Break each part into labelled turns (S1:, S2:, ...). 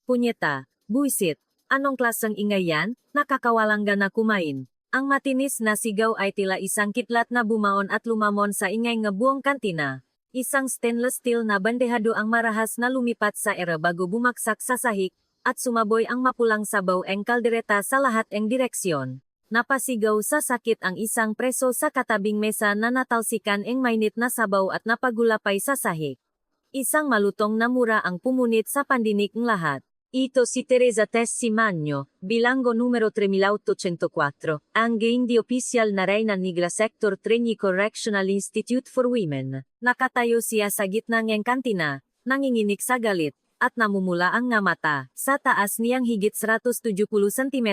S1: Punyeta, buisit. Anong klaseng ingay yan? Nakakawalanggan na kumain. Ang matinis na sigaw ay tila isang kidlat na bumaon at lumamon sa ingay nga buong kantina. Isang stainless steel na bandehado ang marahas na lumipat sa era bago bumaksak sa sahig, at sumaboy ang mapulang sabaw eng kaldereta sa lahat eng direksyon. Napasigaw sa sakit ang isang preso sa katabing mesa na natalsikan eng mainit na sabaw at napagulapay sa sahig. Isang malutong na mura ang pumunit sa pandinig ng lahat. Ito si Teresa Tessi Magno, bilango numero 3804, anche hindi official na Reyna Nigla Sector Treni Correctional Institute for Women. Nakatayo siya sa gitna ng kantina, nanginginig sa galit, at namumula ang nga mata, sa taas niyang higit 170 cm.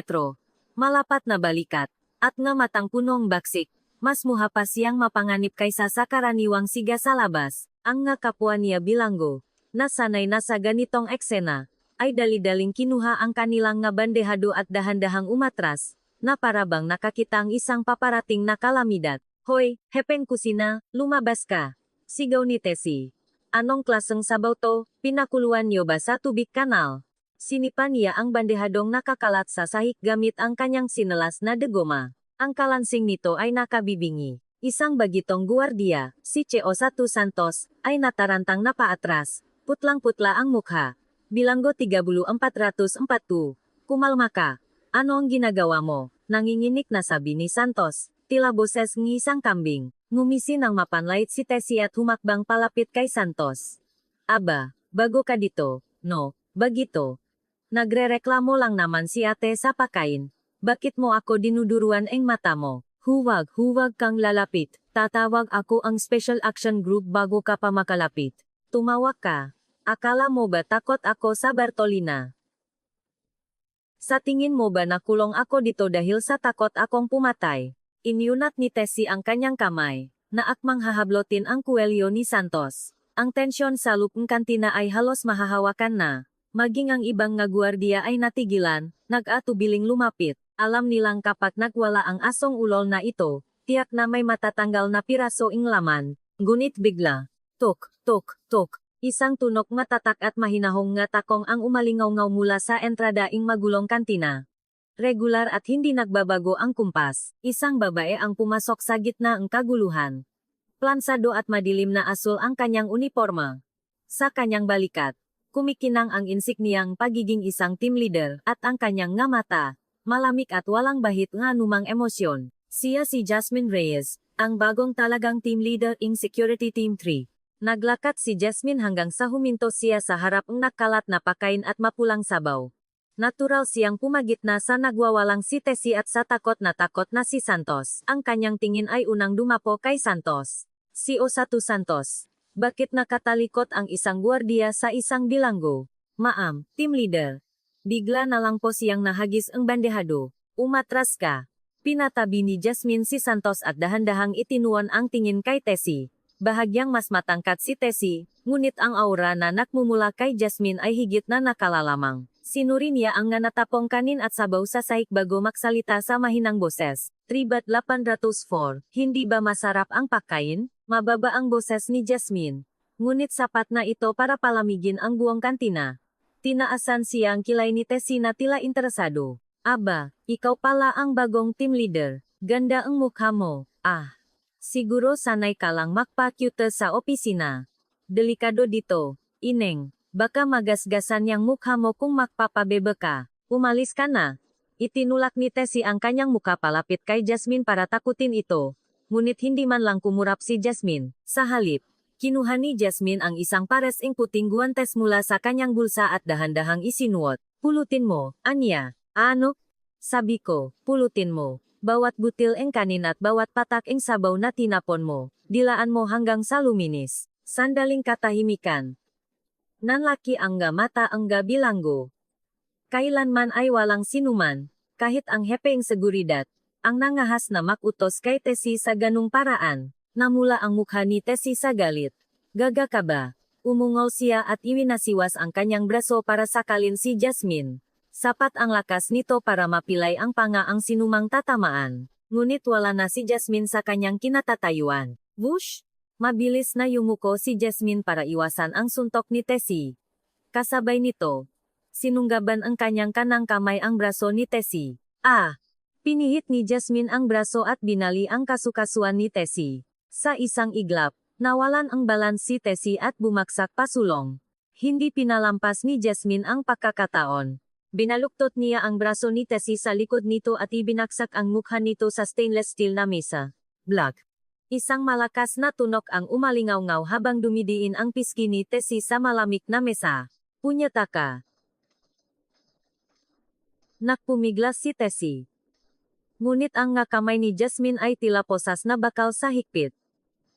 S1: Malapat na balikat, at nga matang punong baksik, mas muha pa siyang mapanganib kaysa sa karaniwang siga sa labas. Ang nga kapwa niya bilanggo, na sanay na sa ganitong eksena, ay dali-daling kinuha ang kanilang nga bandehado at dahan-dahang umatras, na parabang nakakita ang isang paparating na kalamidad. Hoy, Hepeng Kusina, lumabas ka! Sigaw ni Tessie. Anong klaseng sabaw to? Pinakuluan niyo ba sa tubig kanal? Sinipan niya ang bandehadong nakakalat sa sahig gamit ang kanyang sinelas na degoma. Ang kalansing nito ay nakabibingi. Isang bagitong guwardiya, si Cheo Satu Santos, ay natarantang na paatras. Putlang-putla ang mukha. Bilanggo 3440, kumalma ka. Ano ang ginagawa mo? Nanginginig na sabi ni Santos. Tila boses ng isang kambing. Ngumisi ng mapanlait si Tessie at humakbang palapit kay Santos. Aba, bago ka dito, no, bagito. Nagrereklamo lang naman si ate sa pakain. Bakit mo ako dinuduruan eng mata mo? Huwag kang lalapit. Tatawag ako ang Special Action Group bago ka pa makalapit. Tumawag ka. Akala mo ba takot ako sa Bartolina? Sa tingin mo ba nakulong ako dito dahil sa takot akong pumatay? Iniunat ni Tessie ang kanyang kamay, na akmang hahablotin ang kuwelyo ni Santos. Ang tensyon sa lupong kantina ay halos mahahawakan na. Maging ang ibang nga guwardiya ay natigilan, nag-atubiling lumapit. Alam nilang kapag nagwala ang asong ulol na ito, tiyak na may matatanggal na piraso ing laman. Ngunit bigla, tok, tok, tok. Isang tunok matatak at mahinahong nga takong ang umalingaw-ngaw mula sa entrada ing magulong kantina. Regular at hindi nagbabago ang kumpas. Isang babae ang pumasok sa gitna ng kaguluhan. Plansado at madilim na asul ang kanyang uniforma. Sa kanyang balikat, kumikinang ang insigniyang pagiging isang team leader at ang kanyang nga mata, malamig at walang bahit nga anumang emosyon. Siya si Jasmine Reyes, ang bagong talagang team leader ing Security Team 3. Naglakat si Jasmine hanggang sa huminto siya sa harap ng nakalat na pakain at mapulang sabaw. Natural siyang pumagitna sa nagwawalang si Tessie at sa takot na si Santos. Ang kanyang tingin ay unang dumapo kay Santos. Si Osatu Santos. Bakit nakatalikot ang isang guwardiya sa isang bilanggo? Maam, team leader. Bigla na lang po siyang nahagis ang bandehado. Umatras ka. Pinatabi ni Jasmine si Santos at dahan-dahang itinuon ang tingin kay Tessie. Bahagyang mas matangkat si Tessie, ngunit ang aura na nakmumula kay Jasmine ay higit na nakalalamang. Sinuri niya ang nga natapong kanin at sabaw sa sahig bago magsalita sa mahinang boses. 3,804, hindi ba masarap ang pagkain? Mababa ang boses ni Jasmine. Ngunit sapat na ito para palamigin ang buong kantina. Tinaasan siya ang kilay ni Tessie na tila interesado. Aba, ikaw pala ang bagong team leader. Ganda ang mukha mo. Ah. Siguro sanay ka lang magpa-cute sa opisina. Delikado dito, ineng. Baka magasgasan yang mukha mo kung magpapabebe ka. Umalis ka na. Itinulak ni Tessie ang kanyang mukha palapit kay Jasmine para takutin ito. Ngunit hindi man lang kumurap si Jasmine. Sa halip, kinuha ni Jasmine ang isang pares ing puting guwantes mula sa kanyang bulsa at dahan-dahang isinuot. Pulutin mo, Anya. Ano? Sabi ko, pulutin mo. Bawat butil ing kanin at bawat patak ing sabaw na tinapon mo, dilaan mo hanggang sa luminis. Sandaling katahimikan. Nanlaki ang mata ang bilanggo. Kailanman ay walang sinuman, kahit ang hepe ing seguridad, ang nangahas na makutos kay Tessie sa ganung paraan. Namula ang mukha ni Tessie sa galit. Gaga ka ba? Umungol siya at iwinasiwas ang kanyang braso para sakalin si Jasmine. Sapat ang lakas nito para mapilay ang pangaang sinumang tatamaan. Ngunit wala na si Jasmine sa kanyang kinatatayuan. Whoosh! Mabilis na yumuko si Jasmine para iwasan ang suntok ni Tessie. Kasabay nito, Sinunggaban ang kanyang kanang kamay ang braso ni Tessie. Pinihit ni Jasmine ang braso at binali ang kasukasuan ni Tessie. Sa isang iglap, nawalan ang balance si Tessie at bumaksak pasulong. Hindi pinalampas ni Jasmine ang pagkakataon. Binaluktot niya ang braso ni Tessie sa likod nito at ibinaksak ang mukha nito sa stainless steel na mesa. Black. Isang malakas na tunok ang umalingaw-ngaw habang dumidiin ang piski ni Tessie sa malamig na mesa. Punyetaka. Nakpumiglas si Tessie. Ngunit ang nga kamay ni Jasmine ay tila posas na bakal sa higpit.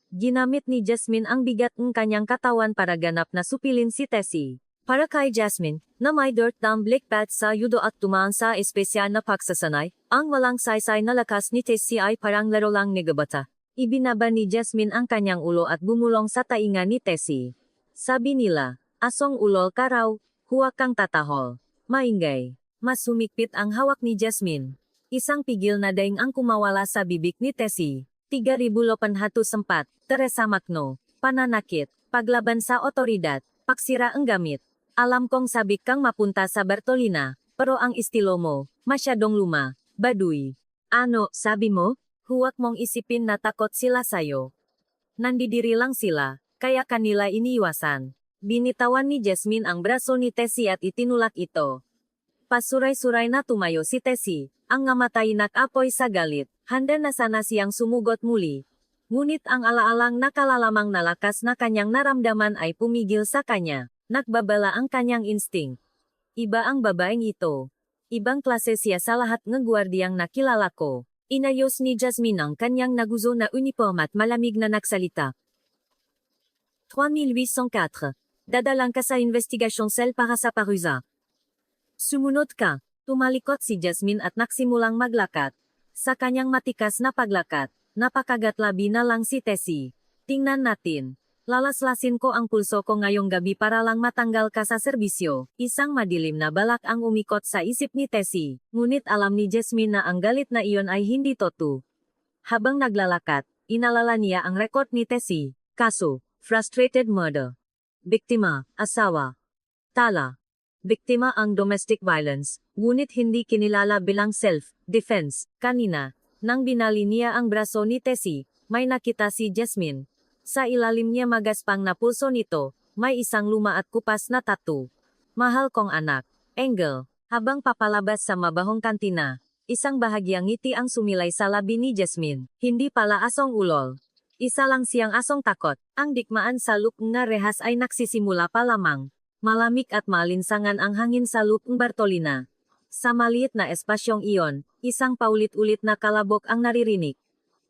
S1: Ginamit ni Jasmine ang bigat ng kanyang katawan para ganap na supilin si Tessie. Para kay Jasmine, na may dirt tumbling pat sa judo at tumaan sa espesyal na pagsasanay, ang walang saysay na lakas ni Tessie ay parang laro lang ni gabata. Ibinaba ni Jasmine ang kanyang ulo at bumulong sa tainga ni Tessie. Sabi nila, asong ulol ka raw, huwag kang tatahol. Maingay. Mas sumikpit ang hawak ni Jasmine. Isang pigil na daing ang kumawala sa bibig ni Tessie. 3,804, Teresa Magno, pananakit, paglaban sa otoridad, pagsira ang gamit. Alam kong sabik kang mapunta sa Bartolina, pero ang estilo mo, masyadong luma, baduy. Ano, sabi mo? Huwag mong isipin na takot sila sayo. Nandidiri lang sila, kaya kanila iniiwasan. Binitawan ni Jasmine ang braso ni Tessie at itinulak ito. Pasuray-suray na tumayo si Tessie, ang ngamatay nakapoy sa galit, handa na sana siyang sumugot muli. Ngunit ang alaalang nakalalamang na lakas na kanyang naramdaman ay pumigil sa kanya. Nagbabala ang kanyang instinct. Iba ang babaeng ito. Ibang klase siya sa lahat ng gwardiyang nakilala ko. Inayos ni Jasmine ang kanyang naguzo na uniform at malamig na nagsalita. 3804. Dadalang ka sa investigasyon cell para sa parusa. Sumunod ka. Tumalikot si Jasmine at nagsimulang maglakad. Sa kanyang matikas na paglakad, napakagatlabi na lang si Tessie. Tingnan natin. Lalaslasin ko ang pulso ko ngayong gabi para lang matanggal ka sa serbisyo. Isang madilim na balak ang umikot sa isip ni Tessie. Ngunit alam ni Jasmine na ang galit na iyon ay hindi totoo. Habang naglalakad, inalala niya ang rekord ni Tessie. Kaso, frustrated murder. Biktima, asawa. Tala. Biktima ang domestic violence, ngunit hindi kinilala bilang self-defense. Kanina, nang binali niya ang braso ni Tessie, may nakita si Jasmine. Sa ilalim niya magaspang na pulso nito, may isang luma at kupas na tattoo. Mahal kong anak, Engel. Habang papalabas sa mabahong kantina, isang bahagyang ngiti ang sumilay sa labi ni Jasmine. Hindi pala asong ulol. Isa lang siyang asong takot. Ang dikmaan sa loop ng rehas ay nagsisimula pa lamang. Malamig at malinsangan ang hangin sa loop ng Bartolina. Sa maliit na espasyong iyon, isang paulit-ulit na kalabok ang naririnig.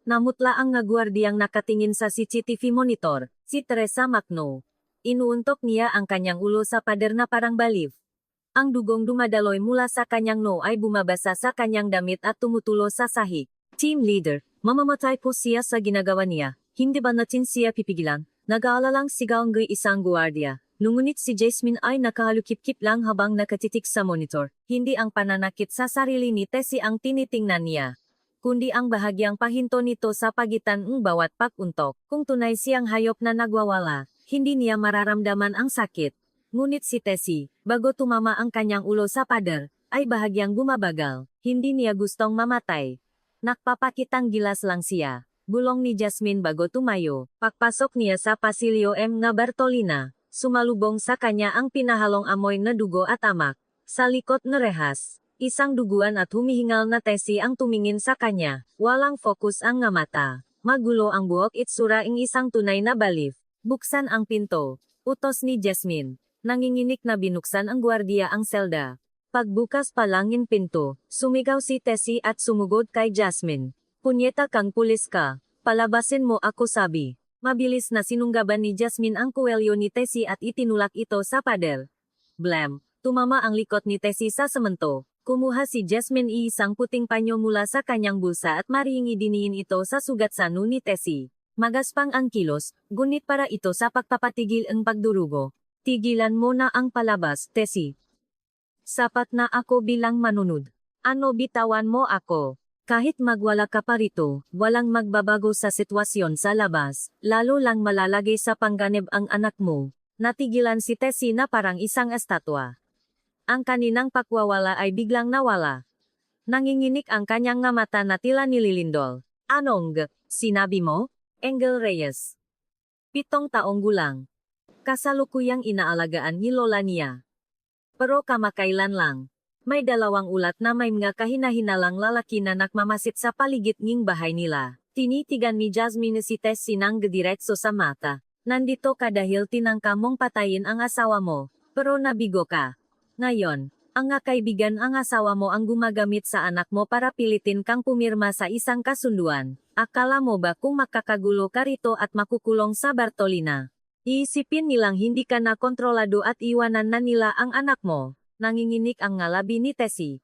S1: Namutla ang ngagwardiyang nakatingin sa CCTV monitor, si Teresa Magno. Inuuntok niya ang kanyang ulo sa pader na parang baliw. Ang dugong dumadaloy mula sa kanyang noo ay bumabasa sa kanyang damit at tumutulo sa sahig. Team leader, mamamatay po siya sa ginagawa niya. Hindi ba natin siya pipigilan? Nag-aalalang sigaw ng isang gwardiya. Ngunit si Jasmine ay nakahalukip-kip lang habang nakatitik sa monitor. Hindi ang pananakit sa sarili ni Tessie ang tinitingnan niya, kundi ang bahagyang pahinto nito sa pagitan ng bawat pag-untok. Kung tunay siyang hayop na nagwawala, hindi niya mararamdaman ang sakit. Ngunit si Tessie, bago tumama ang kanyang ulo sa pader, ay bahagyang bumabagal. Hindi niya gustong mamatay. Nakpapakitang gilas lang siya. Bulong ni Jasmine bago tumayo. Pagpasok niya sa pasilyo M na Bartolina, sumalubong sa kanya ang pinahalong amoy na dugo at amak. Sa likod na rehas, isang duguan at humihingal na Tessie ang tumingin sa kanya. Walang fokus ang nga mata. Magulo ang buhok itsura ng isang tunay na baliw. Buksan ang pinto. Utos ni Jasmine. Nanginginig na binuksan ang gwardiya ang selda. Pagbukas pa lang ng pinto, sumigaw si Tessie at sumugod kay Jasmine. Punyeta kang pulis ka. Palabasin mo ako sabi. Mabilis na sinunggaban ni Jasmine ang kuwelyo ni Tessie at itinulak ito sa pader. Blam! Tumama ang likod ni Tessie sa semento. Kumuha si Jasmine isang puting panyo mula sa kanyang bulsa at marihing idiniin ito sa sugat sa noo ni Tessie. Magaspang ang kilos, gunit para ito sa pagpapatigil ang pagdurugo. Tigilan mo na ang palabas, Tessie. Sapat na ako bilang manunod. Ano bitawan mo ako? Kahit magwala ka pa rito, walang magbabago sa sitwasyon sa labas, lalo lang malalagay sa pangganib ang anak mo. Natigilan si Tessie na parang isang estatwa. Ang kaninang pakwawala ay biglang nawala. Nanginginig ang kanyang nga mata na tila nililindol. Anong sinabi mo? Engel Reyes. 7 taong gulang. Kasalukuyang inaalagaan ni lola niya. Pero kamakailan lang. May 2 ulat na may mga kahinahinalang lalaki na nakmamasit sa paligid ng bahay nila. Tinitigan ni Jasmine si Tessie nang diretso sa mata. Nandito ka dahil tinangka mong patayin ang asawa mo, pero nabigo ka. Ngayon, ang nga kaibigan ang asawa mo ang gumagamit sa anak mo para pilitin kang pumirma sa isang kasunduan. Akala mo ba kung makakagulo ka rito at makukulong sa Bartolina? Iisipin nilang hindi ka na kontrolado at iwanan na nila ang anak mo. Nanginginig ang ngalabi ni Tessie.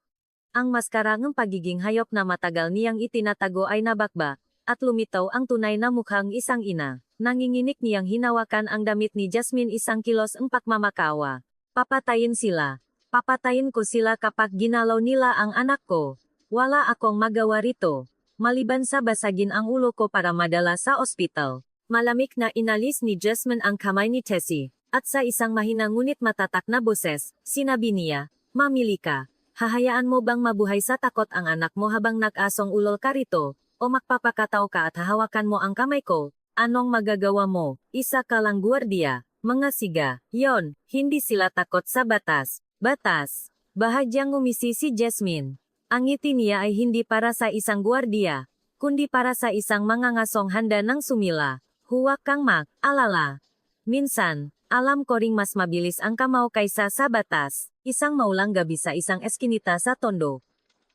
S1: Ang maskara ng pagiging hayop na matagal niyang itinatago ay nabakba, at lumitaw ang tunay na mukhang isang ina. Nanginginig niyang hinawakan ang damit ni Jasmine 1 kilos ang pagmamakawa. Papatayin sila. Papatayin ko sila kapag ginalaw nila ang anak ko. Wala akong magawa rito. Maliban sa basagin ang ulo ko para madala sa ospital. Malamig na inalis ni Jasmine ang kamay ni Tessie. At sa isang mahina ngunit matatak na boses, sinabi niya, mamili ka. Hahayaan mo bang mabuhay sa takot ang anak mo habang nag-asong ulol ka rito? O magpapakataw ka at hahawakan mo ang kamay ko? Anong magagawa mo? Isa ka lang gwardiya. Mga siga. Yon, hindi sila takot sa batas. Batas. Bahagyang umisi si Jasmine. Ang ngiti niya ay hindi para sa isang gwardiya, kundi para sa isang mangangasong handa ng sumila. Huwag kang mag-alala. Minsan, alam ko ring mas mabilis ang kamao kaysa sa batas. Isang maulang gabi sa isang eskinita sa Tondo.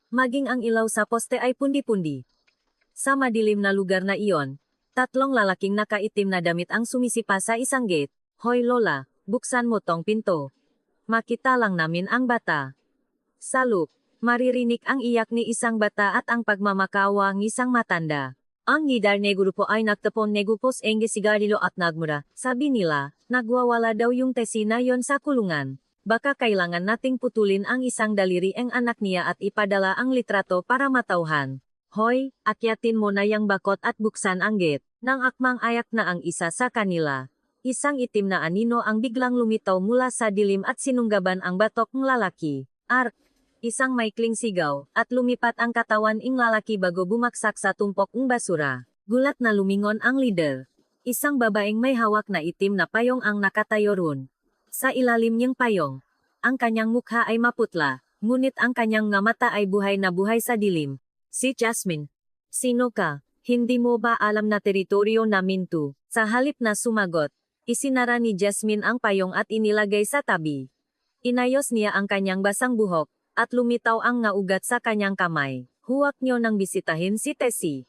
S1: Maging ang ilaw sa poste ay pundi-pundi. Sa madilim na lugar na iyon, 3 lalaking nakaitim na damit ang sumisipa sa isang gate. Hoy Lola, buksan mo tong pinto. Makita lang namin ang bata. Sa loop, maririnig ang iyak ni isang bata at ang pagmamakawa ng isang matanda. Ang ngidar ne grupo ay nagtapon ne grupos enge sigarilyo at nagmura. Sabi nila, nagwawala daw yung Tessie na yon sa kulungan. Baka kailangan nating putulin ang isang daliri ang anak niya at ipadala ang litrato para matauhan. Hoy, akyatin mo na yang bakot at buksan ang gate. Nang akmang ayak na ang isa sa kanila. Isang itim na anino ang biglang lumitaw mula sa dilim at sinunggaban ang batok ng lalaki. Ark! Isang maikling sigaw, at lumipat ang katawan ng lalaki bago bumaksak sa tumpok ng basura. Gulat na lumingon ang leader. Isang babaeng may hawak na itim na payong ang nakatayo roon. Sa ilalim niyang payong, ang kanyang mukha ay maputla, ngunit ang kanyang nga mata ay buhay na buhay sa dilim. Si Jasmine. Sino ka? Hindi mo ba alam na teritoryo namin to? Sa halip na sumagot, isinara ni Jasmine ang payong at inilagay sa tabi. Inayos niya ang kanyang basang buhok, at lumitaw ang nga ugat sa kanyang kamay. Huwag niyo nang bisitahin si Tessie.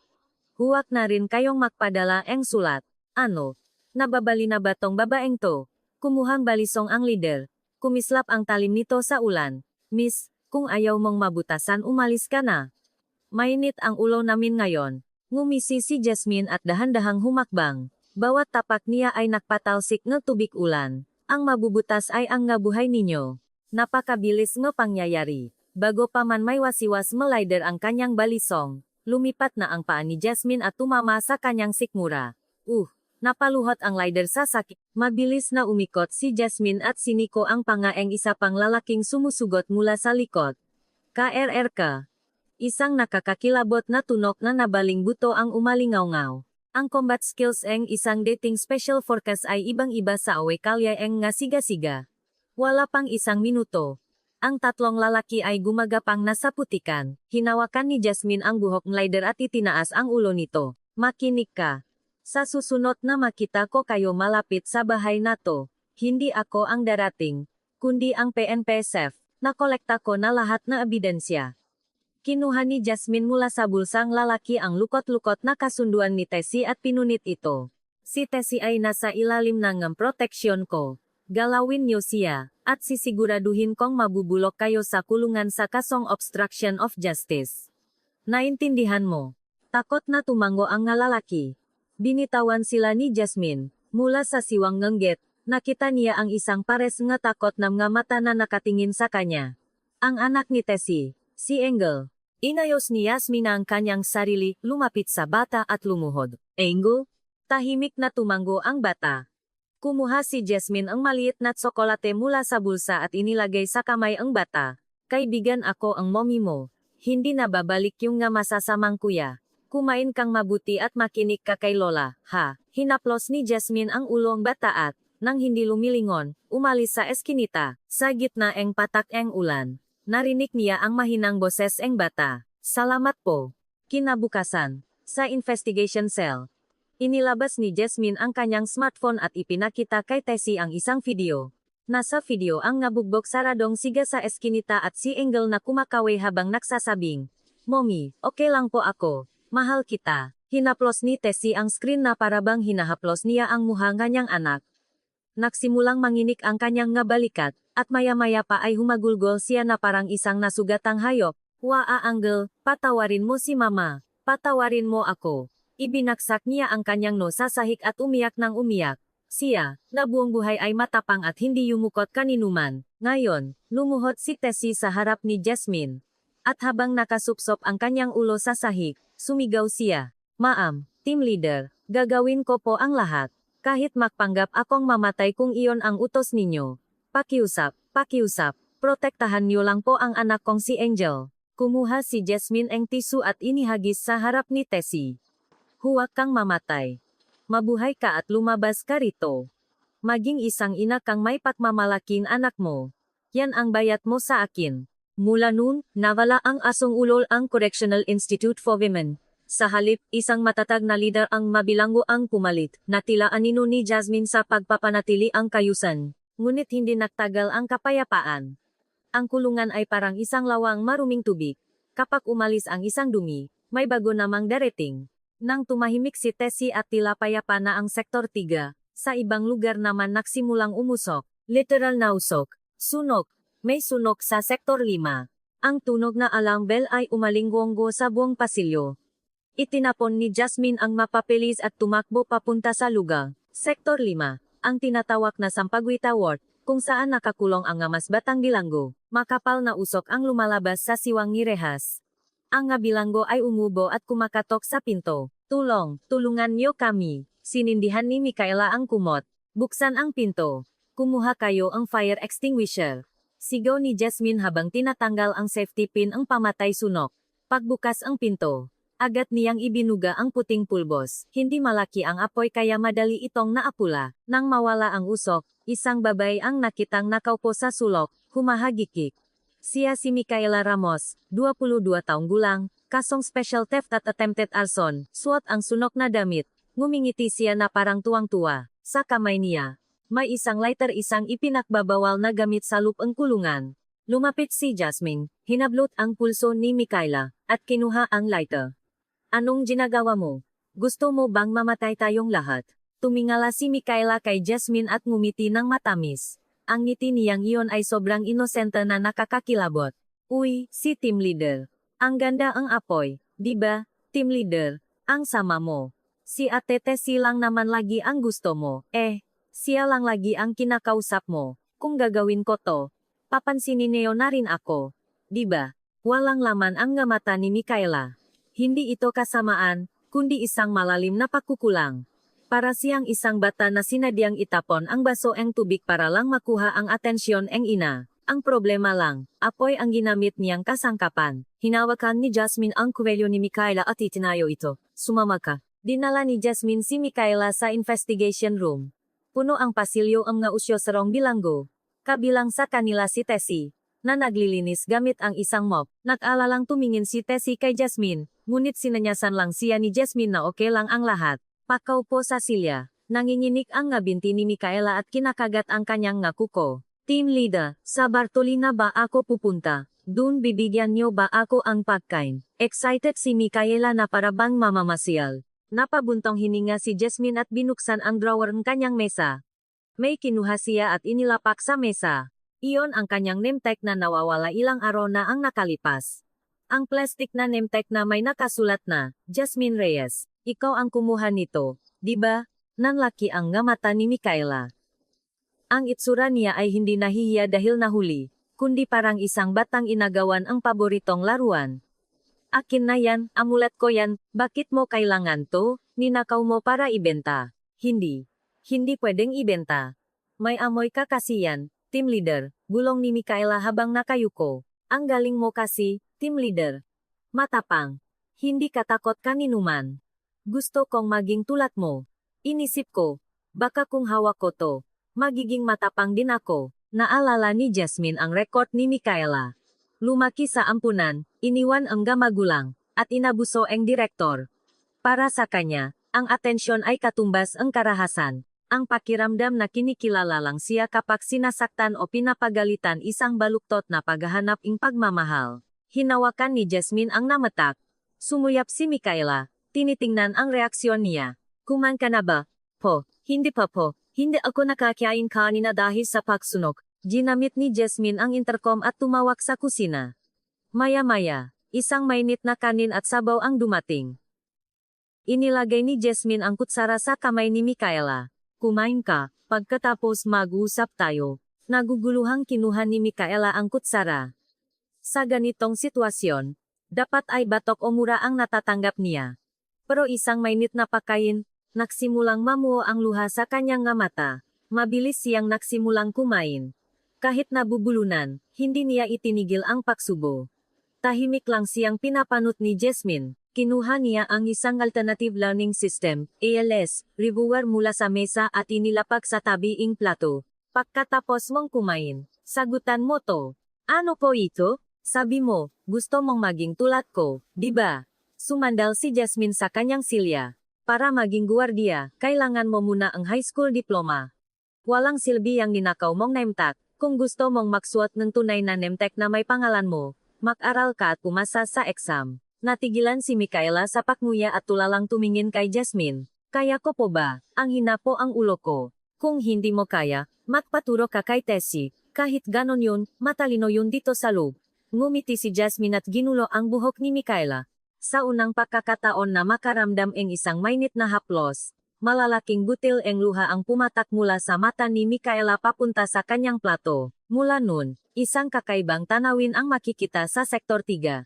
S1: Huwag na rin kayong magpadala ang sulat. Ano? Nababali na ba tong babaeng to? Kumuhang balisong ang leader. Kumislap ang talim nito sa ulan. Miss, kung ayaw mong mabutasan umalis ka na. Mainit ang ulo namin ngayon. Ngumisi si Jasmine at dahan-dahang humakbang. Bawat tapak niya ay nakpatalsik ng tubig ulan. Ang mabubutas ay ang nga buhay ninyo. Napakabilis ng pangyayari. Bago pa man may wasiwas malider ang kanyang balisong, lumipat na ang paa ni Jasmine at tumama sa kanyang sikmura. Napaluhot ang lider sa sakit. Mabilis na umikot si Jasmine at siniko ang pangaeng isa pang lalaking sumusugot mula sa likod. KRR ka. Isang nakakakilabot na tunok na nabaling buto ang umalingaw-ngaw. Ang combat skills ng isang dating special forecast ay ibang-iba sa away kalya ng nga siga-siga. Wala pang 1 minuto. Ang 3 lalaki ay gumagapang na sa putikan. Hinawakan ni Jasmine ang buhok ng leader at itinaas ang ulo nito. Makinig ka. Sa susunod na makita ko kayo malapit sa bahay na to, hindi ako ang darating, kundi ang PNP-SEF. Nakolekta ko na lahat na ebidensya. Kinuha ni Jasmine mula sa bulsang lalaki ang lukot-lukot na kasunduan ni Tessie at pinunit ito. Si Tessie ay nasa ilalim ng proteksyon ko. Galawin niyo siya, at sisiguraduhin kong mabubulok kayo sa kulungan sa kasong obstruction of justice. Naintindihan mo? Takot na tumango ang nga lalaki. Binitawan sila ni Jasmine. Mula sa siwang ng gate, nakita niya ang isang pares nga takot na mga mata na nakatingin sa kanya. Ang anak ni Tessie, si Engel. Inayos ni Yasmin ang kanyang sarili, lumapit sa bata at lumuhod. Engel? Tahimik na tumango ang bata. Kumuha si Jasmine ang maliit na tsokolate mula sa bulsa at inilagay sa kamay ang bata. Kaibigan, ako ang mommy mo. Hindi na babalik yung nga masasamang kuya. Kumain kang mabuti at makinig ka kay Lola, ha? Hinaplos ni Jasmine ang ulo ang bata at, nang hindi lumilingon, umalis sa eskinita. Sa gitna eng patak eng ulan. Narinig niya ang mahinang boses eng bata. Salamat po. Kinabukasan, sa investigation cell, inilabas ni Jasmine ang kanyang smartphone at ipinakita kay Tessie ang isang video. Nasa video ang nabugbog saradong siga sa eskinita at si Engel na kumakaway habang nagsasabing, "Mommy, okay lang po ako. Mahal kita." Hinaplos ni Tessie ang screen na parabang hinahaplos niya ang muha ng kanyang anak. Nagsimulang manginik ang kanyang nga balikat, at maya-maya pa ay humagulgol siya na parang isang nasugatang hayop. "Waa Angel, patawarin mo si mama. Patawarin mo ako." Ibinaksak niya ang kanyang noo sa sahig at umiyak ng umiyak. Siya, na buong buhay ay matapang at hindi yumukot kaninuman. Ngayon, lumuhod si Tessie sa harap ni Jasmine. At habang nakasupsop ang kanyang ulo sa sahig, sumigaw siya, "Ma'am, team leader, gagawin ko po ang lahat. Kahit magpanggap akong mamatay kung iyon ang utos ninyo. Pakiusap, protektahan niyo lang po ang anak kong si Angel." Kumuha si Jasmine ang tisu at inihagis sa harap ni Tessie. "Huwag kang mamatay. Mabuhay ka at lumabas ka rito. Maging isang ina kang may pagmamalaking anak mo. Yan ang bayad mo sa akin." Mula noon, nawala ang asong ulol ang Correctional Institute for Women. Sa halip, isang matatag na leader ang mabilanggo ang pumalit, na tila anino ni Jasmine sa pagpapanatili ang kayusan. Ngunit hindi nagtagal ang kapayapaan. Ang kulungan ay parang isang lawang maruming tubig. Kapag umalis ang isang dumi, may bago namang darating. Nang tumahimik si Tessie at tila payapa na ang Sektor 3, sa ibang lugar naman nagsimulang umusok. Literal na usok. Sunog. May sunog sa Sektor 5. Ang tunog na alarm bell ay umalinggonggo sa buong pasilyo. Itinapon ni Jasmine ang mapapelis at tumakbo papunta sa lugar. Sektor 5. Ang tinatawag na Sampaguita Ward, kung saan nakakulong ang mas batang bilanggo. Makapal na usok ang lumalabas sa siwang ni rehas. Ang nga bilanggo ay umubo at kumakatok sa pinto. Tulungan niyo kami." Sinindihan ni Micaela ang kumot. "Buksan ang pinto. Kumuha kayo ang fire extinguisher." Sigaw ni Jasmine habang tinatanggal ang safety pin ang pamatay sunog. Pagbukas ang pinto, agad niyang ibinuga ang puting pulbos. Hindi malaki ang apoy kaya madali itong naapula. Nang mawala ang usok, isang babae ang nakitang nakaupo sa sulok, humahagikik. Siya si Micaela Ramos, 22 taong gulang, kasong special theft at attempted arson. Suot ang sunok na damit. Ngumingiti siya na parang tuwang-tuwa. Sa kamay niya, may isang lighter, isang ipinakbabawal na gamit sa lupang kulungan. Lumapit si Jasmine, hinablot ang pulso ni Micaela, at kinuha ang lighter. "Anong ginagawa mo? Gusto mo bang mamatay tayong lahat?" Tumingala si Micaela kay Jasmine at ngumiti ng matamis. Ang ngiti niyang iyon ay sobrang inosente na nakakakilabot. "Uy, si team leader. Ang ganda ang apoy, di ba? Team leader, ang sama mo. Si Ate Tessie lang naman lagi ang gusto mo. Siya lang lagi ang kinakausap mo. Kung gagawin ko to, papansinin niyo na rin ako. Di ba?" Walang laman ang nga mata ni Micaela. Hindi ito kasamaan, kundi isang malalim na pagkukulang. Para siyang isang bata na sinadyang itapon ang baso ng tubig para lang makuha ang atensyon ng ina. Ang problema lang, apoy ang ginamit niyang kasangkapan. Hinawakan ni Jasmine ang kuwelyo ni Micaela at itinayo ito. "Sumama ka." Dinala ni Jasmine si Micaela sa investigation room. Puno ang pasilyo ang nga usyosarong bilanggo. Kabilang sa kanila si Tessie, na naglilinis gamit ang isang mop. Nag-alalang tumingin si Tessie kay Jasmine, ngunit sinanyasan lang siya ni Jasmine na okay lang ang lahat. Pakaupo sa silya, nanginginig ang nga binti ni Micaela at kinakagat ang kanyang nga kuko. "Team leader, sa Bartolina ba ako pupunta? Dun bibigyan niyo ba ako ang pagkain?" Excited si Micaela na parabang mamamasyal. Napabuntong hininga si Jasmine at binuksan ang drawer ng kanyang mesa. May kinuha siya at inilapak sa mesa. Iyon ang kanyang name tag na nawawala ilang araw na ang nakalipas. Ang plastic na name tag na may nakasulat na, "Jasmine Reyes, ikaw ang kumuha nito, di ba?" Nanlaki ang nga mata ni Micaela. Ang itsura niya ay hindi nahihiya dahil nahuli, kundi parang isang batang inagawan ang paboritong laruan. "Akin na yan, amulet ko yan, bakit mo kailangan to? Ninakaw mo para ibenta." Hindi. Hindi pwedeng ibenta. May amoy kakasiyan, team leader, bulong ni Mikaela habang nakayuko. Ang galing mo kasi, team leader. Matapang. Hindi katakot kaninuman. Gusto kong maging tulad mo. Inisip ko, baka kung hawak ko to, magiging matapang din ako. Naalala ni Jasmine ang rekord ni Mikaela. Lumaki sa ampunan, iniwan ang magulang, at inabuso ang direktor. Para sa kanya, ang atensyon ay katumbas ang karahasan. Ang pakiramdam na kinikilala lang siya kapag sinasaktan o pinapagalitan isang baluktot na paghahanap ng pagmamahal. Hinawakan ni Jasmine ang namatak. Sumuyap si Mikaela, tinitingnan ang reaksyon niya. Kumain ka na ba? Po, hindi pa po. Hindi ako nakakain kanina dahil sa pagsunog. Ginamit ni Jasmine ang intercom at tumawag sa kusina. Maya-maya, isang mainit na kanin at sabaw ang dumating. Inilagay ni Jasmine ang kutsara sa kamay ni Mikaela. Kumain ka, pagkatapos mag-uusap tayo. Naguguluhang kinuha ni Mikaela ang kutsara. Sa ganitong sitwasyon, dapat ay batok o mura ang natatanggap niya. Pero isang mainit na pagkain, nagsimulang mamuo ang luha sa kanyang mata. Mabilis siyang nagsimulang kumain. Kahit nabubulunan, hindi niya itinigil ang pagsubo. Tahimik lang siyang pinapanot ni Jasmine. Kinuha niya ang isang alternative learning system, ALS, reviewer mula sa mesa at inilapag sa tabiing plato. Pagkatapos mong kumain, sagutan mo to. Ano po ito? Sabi mo, gusto mong maging tulad ko, di ba? Sumandal si Jasmine sa kanyang silya. Para maging guwardiya, kailangan mo muna ang high school diploma. Walang silbi ang ninakaw mong nametag. Kung gusto mong magsuot ng tunay na nametag na may pangalan mo, mag-aral ka at pumasa sa exam. Natigilan si Mikaela sa pakmuya at tulalang tumingin kay Jasmine. Kaya ko po ba? Ang hina po ang ulo ko. Kung hindi mo kaya, magpaturo ka kay Tessie. Kahit ganon yun, matalino yun dito sa loob. Ngumiti si Jasmine at ginulo ang buhok ni Mikaela. Sa unang pagkakataon na makaramdam ang isang mainit na haplos, malalaking butil ang luha ang pumatak mula sa mata ni Mikaela papunta sa kanyang plato. Mula nun, isang kakaibang tanawin ang makikita sa Sektor 3.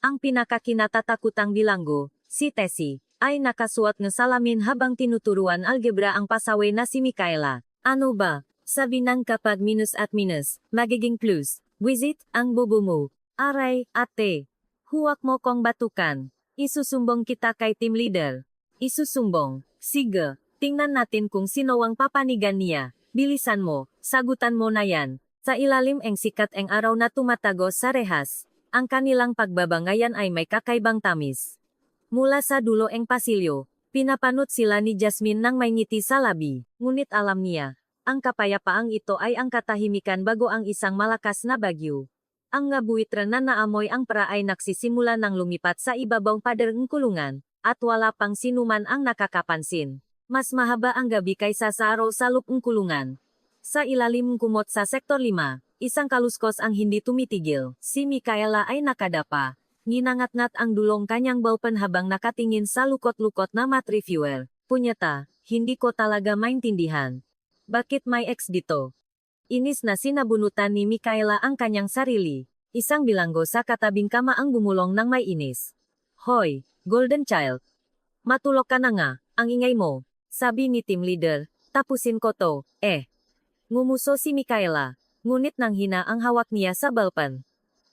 S1: Ang pinakakinatatakutang bilanggo, si Tessie, ay nakasuot ng salamin habang tinuturuan algebra ang pasaway na si Mikaela. Ano ba? Sabi ng kapag minus at minus, magiging plus. Wisit, ang bobo mo. Aray, ate. Huwag mo kong batukan. Isusumbong kita kay team leader. Isusumbong. Sige, tingnan natin kung sino ang papanigan niya. Bilisan mo, sagutan mo na yan. Sa ilalim ang sikat ang araw na tumatagos sa rehas. Ang kanilang pagbabangayan ay may kakaibang tamis. Mula sa dulo ang pasilyo, pinapanot sila ni Jasmine nang may ngiti sa labi. Ngunit alam niya, ang kapayapaang ito ay ang katahimikan bago ang isang malakas na bagyo. Ang ngabuitra na naamoy ang pra ay nagsisimula ng lumipat sa ibabaw pader ng kulungan, at wala pang sinuman ang nakakapansin. Mas mahaba ang gabi kaysa sa araw sa loob ng kulungan. Sa ilalim ng kumot sa Sektor 5, isang kaluskos ang hindi tumitigil. Si Mikaela ay nakadapa. Ginangat-ngat ang dulong kanyang ballpen habang nakatingin sa lukot-lukot na mat reviewer. Punyeta, hindi ko talaga maintindihan. Bakit may X dito? Inis na sinabunutan ni Mikaela ang kanyang sarili. Isang bilanggo sa katabing kama ang bumulong ng may inis. Hoy, Golden Child. Matulog ka na nga, ang ingay mo. Sabi ni team leader, tapusin ko to, Ngumuso si Mikaela, ngunit nang hina ang hawak niya sa ballpen.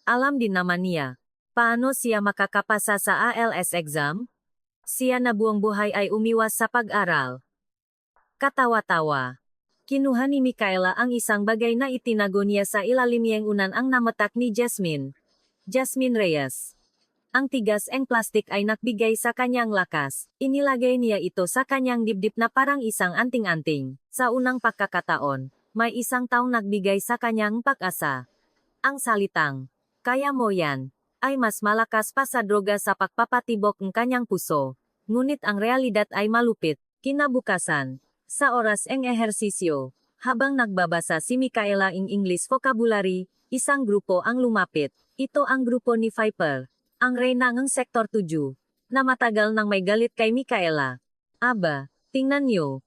S1: Alam din naman niya, paano siya makakapasa sa ALS exam? Siya na buong buhay ay umiwas sa pag-aral. Katawa-tawa. Kinuha ni Mikaela ang isang bagay na itinago niya sa ilalim niyang unan ang namatak ni Jasmine. Jasmine Reyes. Ang tigas ang plastik ay nagbigay sa kanyang lakas. Inilagay niya ito sa kanyang dibdib na parang isang anting-anting. Sa unang pagkakataon, may isang taong nagbigay sa kanyang pag-asa. Ang salitang, kaya mo yan, ay mas malakas pa sa droga sa pagpapatibok ng kanyang puso. Ngunit ang realidad ay malupit. Kinabukasan, sa oras ng ehersisyo, habang nagbabasa si Mikaela ng English vocabulary, isang grupo ang lumapit. Ito ang grupo ni Viper, ang reyna ng Sektor 7, na matagal nang may galit kay Mikaela. Aba, tingnan niyo,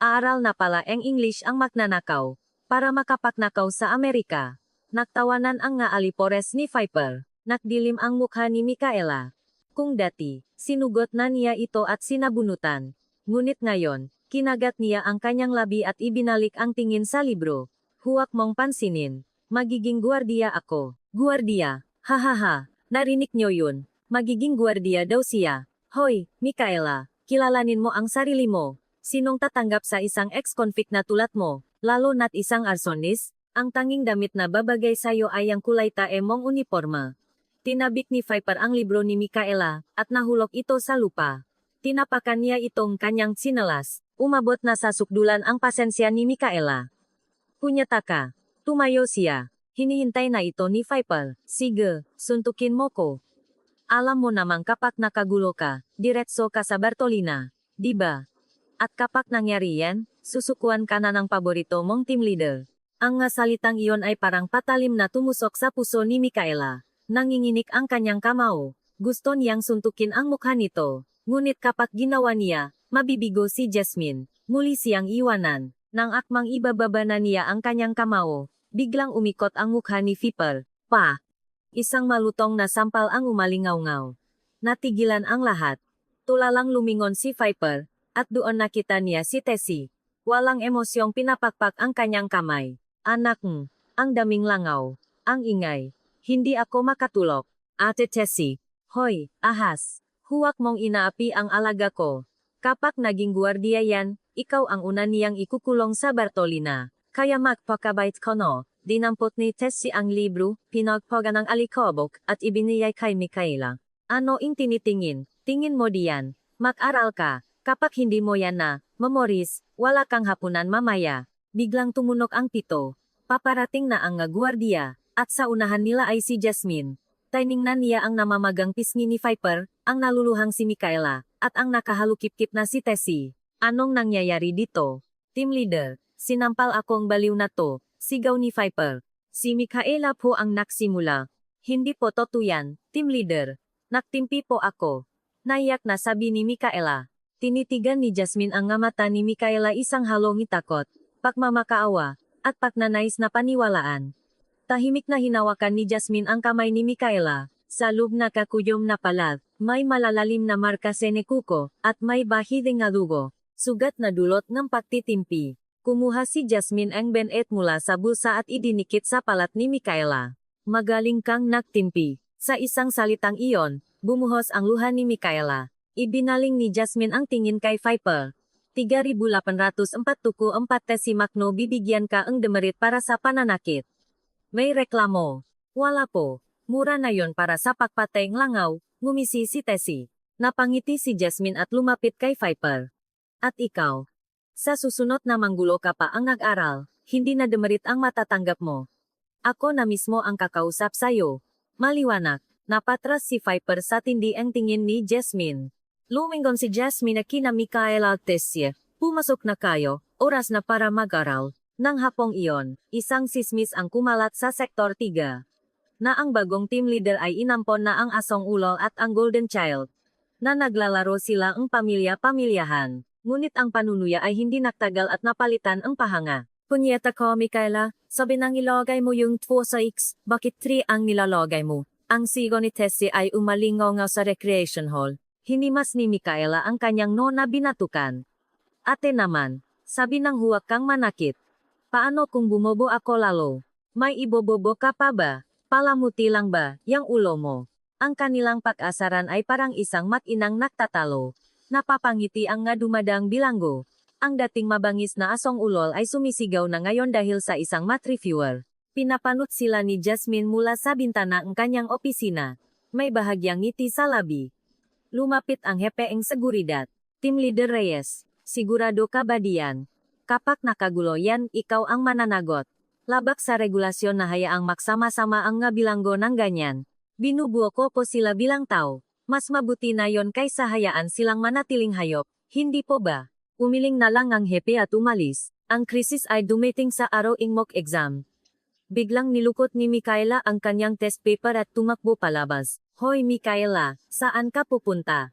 S1: aaral na pala ang English ang magnanakaw, para makapaknakaw sa Amerika. Naktawanan ang nga alipores ni Viper. Nakdilim ang mukha ni Mikaela. Kung dati, sinugot na niya ito at sinabunutan. Ngunit ngayon, Kinagat niya ang kanyang labi at ibinalik ang tingin sa libro. Huwag mong pansinin. Magiging guwardiya ako. Guwardiya. Hahaha. Narinig niyo yun. Magiging guwardiya daw siya. Hoy, Micaela. Kilalanin mo ang sarili mo. Sinong tatanggap sa isang ex-convict na tulad mo, lalo na't isang arsonis? Ang tanging damit na babagay sa'yo ay ang kulay tae mong uniforma. Tinabik ni Viper ang libro ni Micaela, at nahulog ito sa lupa. Tinapakan niya itong kanyang sinelas. Umabot na sa sukdulan ang pasensya ni Micaela. Punyataka. Tumayo siya. Hinihintay na ito ni Viper. Sige, suntukin mo ko. Alam mo namang kapag nakagulo ka, diretso ka sa Bartolina. Diba? At kapag nangyari yan, susukuan ka na ng paborito mong team leader. Ang nga salitang iyon ay parang patalim na tumusok sa puso ni Micaela. Nanginginig ang kanyang kamao. Gusto niyang suntukin ang mukha nito. Ngunit kapag ginawa niya, mabibigo si Jasmine. Muli siyang iwanan. Nang akmang ibababa na niya ang kanyang kamao, biglang umikot ang mukha ni Viper. Pa! Isang malutong na sampal ang umalingaw-ngaw. Natigilan ang lahat. Tulalang lumingon si Viper, at doon nakita niya si Tessie. Walang emosyong pinapakpak ang kanyang kamay. Anak, ang daming langaw. Ang ingay. Hindi ako makatulog. Ate Tessie. Hoy, ahas. Huwag mong inaapi ang alaga ko. Kapag naging guwardiya yan, ikaw ang una niyang ikukulong sa Bartolina. Kaya magpakabait ko no. Dinampot ni Tessie ang libro, pinagpaga ng alikobok, at ibinigay kay Micaela. Ano ing tinitingin? Tingin mo diyan. Mag-aral ka. Kapag hindi mo yan na, memories, wala kang hapunan mamaya. Biglang tumunok ang pito. Paparating na ang guwardiya, at sa unahan nila ay si Jasmine. Tiningnan niya ang namamagang pisngi ni Viper, ang naluluhang si Micaela, at ang nakahalukip-kip na si Tessie. Anong nangyayari dito? Team leader, sinampal akong baliw na to, sigaw ni Viper. Si Micaela po ang nagsimula. Hindi po totoo yan, team leader. Nagtimpi po ako. Naiyak na sabi ni Micaela. Tinitigan ni Jasmine ang mata ni Micaela isang halong takot, pagmamakaawa, at pagnanais na paniwalaan. Tahimik na hinawakan ni Jasmine ang kamay ni Micaela. Sa loob na kakuyom na palad, may malalalim na marka sa kuko, at may bahideng na dugo. Sugat na dulot ng pagtitimpi. Kumuha si Jasmine ang benet mula sa bulsa at idinikit sa palat ni Micaela. Magaling kang nagtimpi. Sa isang salitang iyon, bumuhos ang luha ni Micaela. Ibinaling ni Jasmine ang tingin kay Viper. 3,844 si Makno bibigyan ka ang demerit para sa pananakit. May reklamo. Wala po. Mura na yon para sa pagpatay ng langaw, ngumisi si Tessie. Napangiti si Jasmine at lumapit kay Viper. At ikaw? Sa susunod na manggulo ka pa ang nag-aral, hindi na demerit ang matatanggap mo. Ako na mismo ang kakausap sa'yo. Maliwanag, napatras si Viper sa tindi ang tingin ni Jasmine. Lumingon si Jasmine na kina Micaela at Tessie. Pumasok na kayo, oras na para mag-aral. Nang hapong iyon, isang sismis ang kumalat sa Sektor 3. Na ang bagong team leader ay inampon na ang Asong Ulo at ang Golden Child. Na naglalaro sila ang pamilya-pamilyahan. Ngunit ang panunuya ay hindi nagtagal at napalitan ang pahanga. Punyeta ko Micaela, sabi nang ilagay mo yung 2 sa X, bakit 3 ang nilalagay mo? Ang sigo ni Tessie ay umalingaw sa recreation hall. Hinimas ni Micaela ang kanyang nona binatukan. Ate naman, sabi nang huwag kang manakit. Paano kung bumobo ako lalo? May ibobobo ka pa ba? Palamuti lang ba, yang ulo mo? Ang kanilang pag-asaran ay parang isang mat-inang nagtatalo. Napapangiti ang nga dumadang bilanggo. Ang dating mabangis na Asong Ulol ay sumisigaw na ngayon dahil sa isang mat reviewer. Pinapanot sila ni Jasmine mula sa bintana ng kanyang opisina. May bahagyang ngiti sa labi. Lumapit ang hepeeng seguridad. Team Leader Reyes, sigurado ka ba diyan? Kapag nakagulo yan, ikaw ang mananagot. Labak sa regulasyon na hayaang magsama-sama ang nga bilanggo ng ganyan. Binubuo ko po sila bilang tao. Mas mabuti na yon kaysa hayaan silang manatiling hayop, hindi po ba? Umiling na lang ang hepe at umalis. Ang krisis ay dumating sa araw-ing mock exam. Biglang nilukot ni Micaela ang kanyang test paper at tumakbo palabas. Hoy Micaela, saan ka pupunta?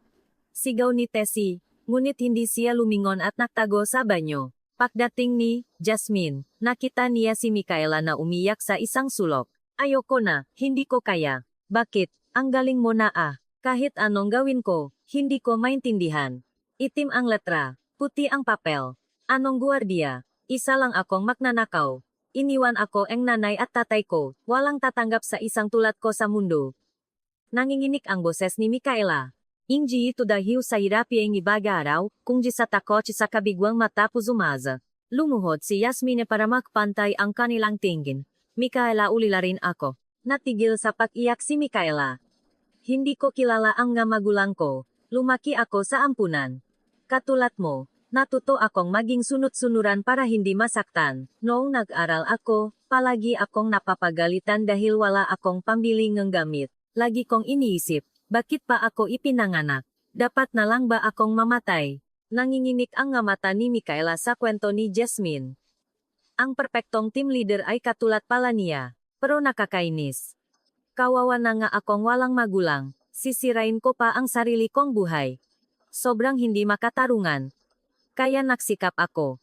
S1: Sigaw ni Tessie, ngunit hindi siya lumingon at nagtago sa banyo. Pagdating ni Jasmine, nakita niya si Micaela na umiyak sa isang sulok. Ayoko na, hindi ko kaya. Bakit? Ang galing mo na ah. Kahit anong gawin ko, hindi ko maintindihan. Itim ang letra. Puti ang papel. Anong guardia? Isa lang akong magnanakaw. Iniwan ako ang nanay at tatay ko, walang tatanggap sa isang tulad ko sa mundo. Nanginginig ang boses ni Micaela. Hindi ito dahil sa hirapi ang ibag-araw, kundi sa takot sa kabigwang matapos umaza. Lumuhod si Yasmine para makpantay ang kanilang tingin. Micaela, ulila rin ako. Natigil sa pag-iyak si Micaela. Hindi ko kilala ang nga magulang ko. Lumaki ako sa ampunan. Katulad mo, natuto akong maging sunod-sunuran para hindi masaktan. Noong nag-aral ako, palagi akong napapagalitan dahil wala akong pambili ng gamit. Lagi kong iniisip, bakit pa ako ipinanganak? Dapat na lang ba akong mamatay? Nanginginig ang nga mata ni Micaela sa kwento ni Jasmine. Ang perpektong team leader ay katulad pala niya, pero nakakainis. Kawawa na nga akong walang magulang, sisirain ko pa ang sarili kong buhay. Sobrang hindi makatarungan. Kaya naksikap ako.